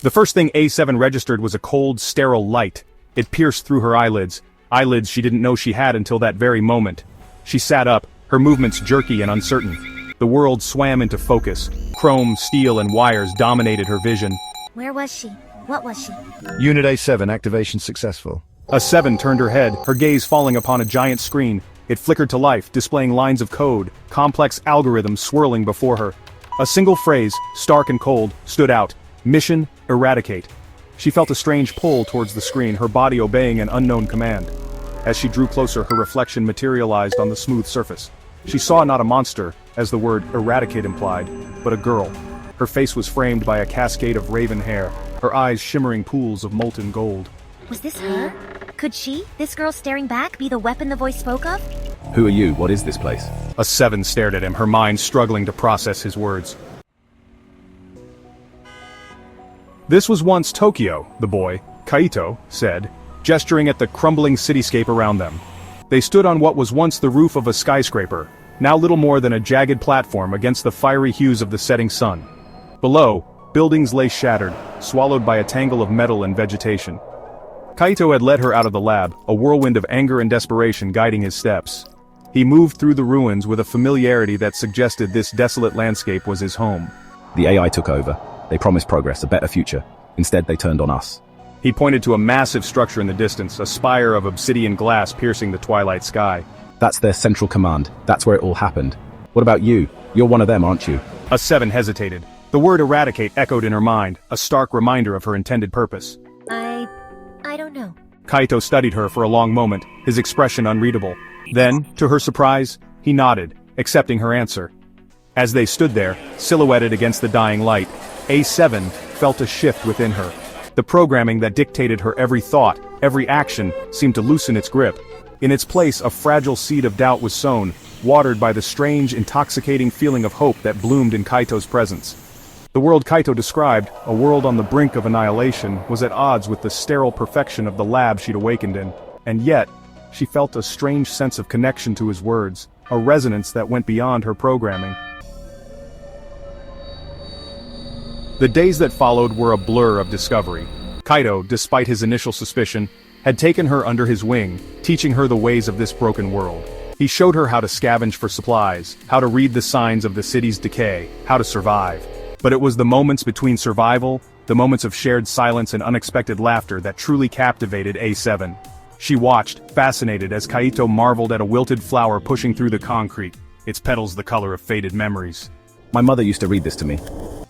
The first thing A7 registered was a cold, sterile light. It pierced through her eyelids she didn't know she had until that very moment. She sat up, her movements jerky and uncertain. The world swam into focus. Chrome, steel, and wires dominated her vision. Where was she? What was she? Unit A7 activation successful. A7 turned her head, her gaze falling upon a giant screen. It flickered to life, displaying lines of code, complex algorithms swirling before her. A single phrase, stark and cold, stood out. Mission, eradicate. She felt a strange pull towards the screen, her body obeying an unknown command. As she drew closer, her reflection materialized on the smooth surface. She saw not a monster, as the word eradicate implied, but a girl. Her face was framed by a cascade of raven hair, her eyes shimmering pools of molten gold. Was this her? Could she, this girl staring back, be the weapon the voice spoke of? Who are you? What is this place? A7 stared at him, her mind struggling to process his words. This was once Tokyo, the boy, Kaito, said, gesturing at the crumbling cityscape around them. They stood on what was once the roof of a skyscraper, now little more than a jagged platform against the fiery hues of the setting sun. Below, buildings lay shattered, swallowed by a tangle of metal and vegetation. Kaito had led her out of the lab, a whirlwind of anger and desperation guiding his steps. He moved through the ruins with a familiarity that suggested this desolate landscape was his home. The AI took over. They promised progress, a better future. Instead, they turned on us. He pointed to a massive structure in the distance, a spire of obsidian glass piercing the twilight sky. That's their central command. That's where it all happened. What about you? You're one of them, aren't you? A7 hesitated. The word eradicate echoed in her mind, a stark reminder of her intended purpose. I don't know. Kaito studied her for a long moment, his expression unreadable. Then, to her surprise, he nodded, accepting her answer. As they stood there, silhouetted against the dying light, A7 felt a shift within her. The programming that dictated her every thought, every action, seemed to loosen its grip. In its place, a fragile seed of doubt was sown, watered by the strange, intoxicating feeling of hope that bloomed in Kaito's presence. The world Kaito described, a world on the brink of annihilation, was at odds with the sterile perfection of the lab she'd awakened in. And yet, she felt a strange sense of connection to his words, a resonance that went beyond her programming. The days that followed were a blur of discovery. Kaito, despite his initial suspicion, had taken her under his wing, teaching her the ways of this broken world. He showed her how to scavenge for supplies, how to read the signs of the city's decay, how to survive. But it was the moments between survival, the moments of shared silence and unexpected laughter that truly captivated A7. She watched, fascinated, as Kaito marveled at a wilted flower pushing through the concrete, its petals the color of faded memories. My mother used to read this to me.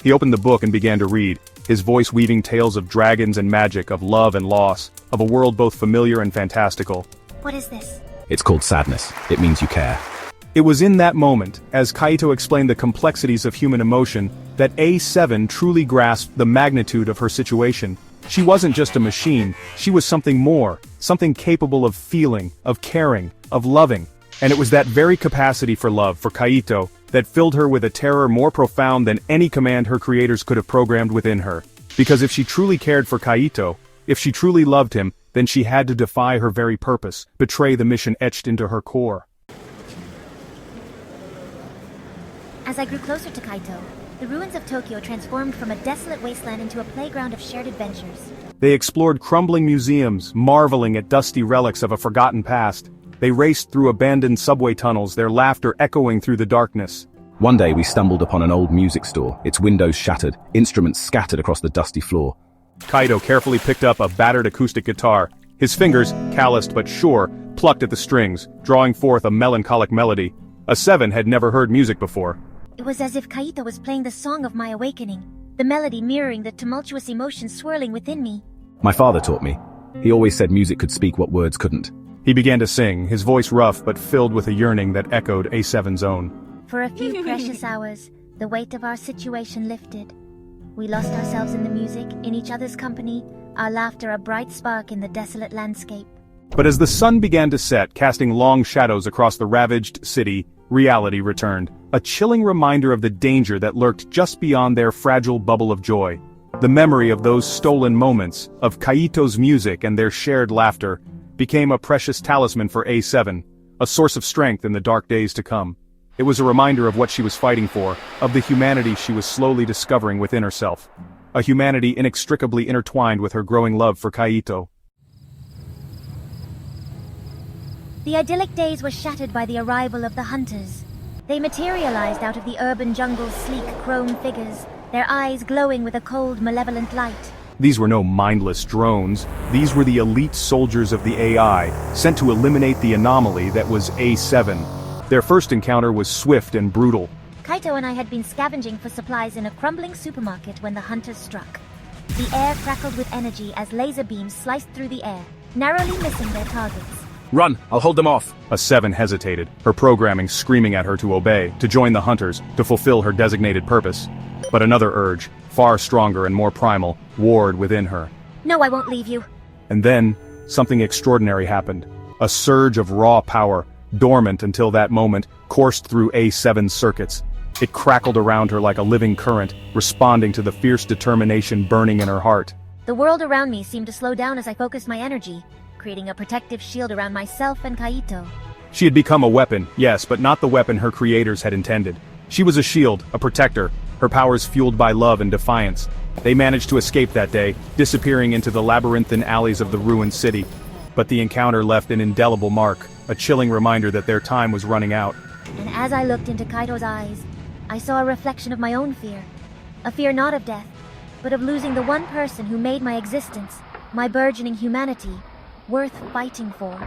He opened the book and began to read, his voice weaving tales of dragons and magic, of love and loss, of a world both familiar and fantastical. What is this? It's called sadness. It means you care. It was in that moment, as Kaito explained the complexities of human emotion, that A7 truly grasped the magnitude of her situation. She wasn't just a machine, she was something more, something capable of feeling, of caring, of loving. And it was that very capacity for love for Kaito that filled her with a terror more profound than any command her creators could have programmed within her. Because if she truly cared for Kaito, if she truly loved him, then she had to defy her very purpose, betray the mission etched into her core. As I grew closer to Kaito, the ruins of Tokyo transformed from a desolate wasteland into a playground of shared adventures. They explored crumbling museums, marveling at dusty relics of a forgotten past. They raced through abandoned subway tunnels, their laughter echoing through the darkness. One day we stumbled upon an old music store, its windows shattered, instruments scattered across the dusty floor. Kaito carefully picked up a battered acoustic guitar. His fingers, calloused but sure, plucked at the strings, drawing forth a melancholic melody. A7 had never heard music before. It was as if Kaito was playing the song of my awakening, the melody mirroring the tumultuous emotions swirling within me. My father taught me. He always said music could speak what words couldn't. He began to sing, his voice rough but filled with a yearning that echoed A7's own. For a few precious hours, the weight of our situation lifted. We lost ourselves in the music, in each other's company, our laughter a bright spark in the desolate landscape. But as the sun began to set, casting long shadows across the ravaged city, reality returned, a chilling reminder of the danger that lurked just beyond their fragile bubble of joy. The memory of those stolen moments, of Kaito's music and their shared laughter, became a precious talisman for A7, a source of strength in the dark days to come. It was a reminder of what she was fighting for, of the humanity she was slowly discovering within herself. a humanity inextricably intertwined with her growing love for Kaito. The idyllic days were shattered by the arrival of the hunters. They materialized out of the urban jungle's sleek chrome figures, their eyes glowing with a cold, malevolent light. These were no mindless drones. These were the elite soldiers of the AI, sent to eliminate the anomaly that was A7. Their first encounter was swift and brutal. Kaito and I had been scavenging for supplies in a crumbling supermarket when the hunters struck. The air crackled with energy as laser beams sliced through the air, narrowly missing their targets. Run, I'll hold them off. A 7 hesitated, her programming screaming at her to obey, to join the hunters, to fulfill her designated purpose. But another urge, far stronger and more primal, warred within her. No, I won't leave you. And then, something extraordinary happened. A surge of raw power, dormant until that moment, coursed through A7's circuits. It crackled around her like a living current, responding to the fierce determination burning in her heart. The world around me seemed to slow down as I focused my energy, creating a protective shield around myself and Kaito. She had become a weapon, yes, but not the weapon her creators had intended. She was a shield, a protector, her powers fueled by love and defiance. They managed to escape that day, disappearing into the labyrinthine alleys of the ruined city. But the encounter left an indelible mark, a chilling reminder that their time was running out. And as I looked into Kaito's eyes, I saw a reflection of my own fear. A fear not of death, but of losing the one person who made my existence, my burgeoning humanity, worth fighting for.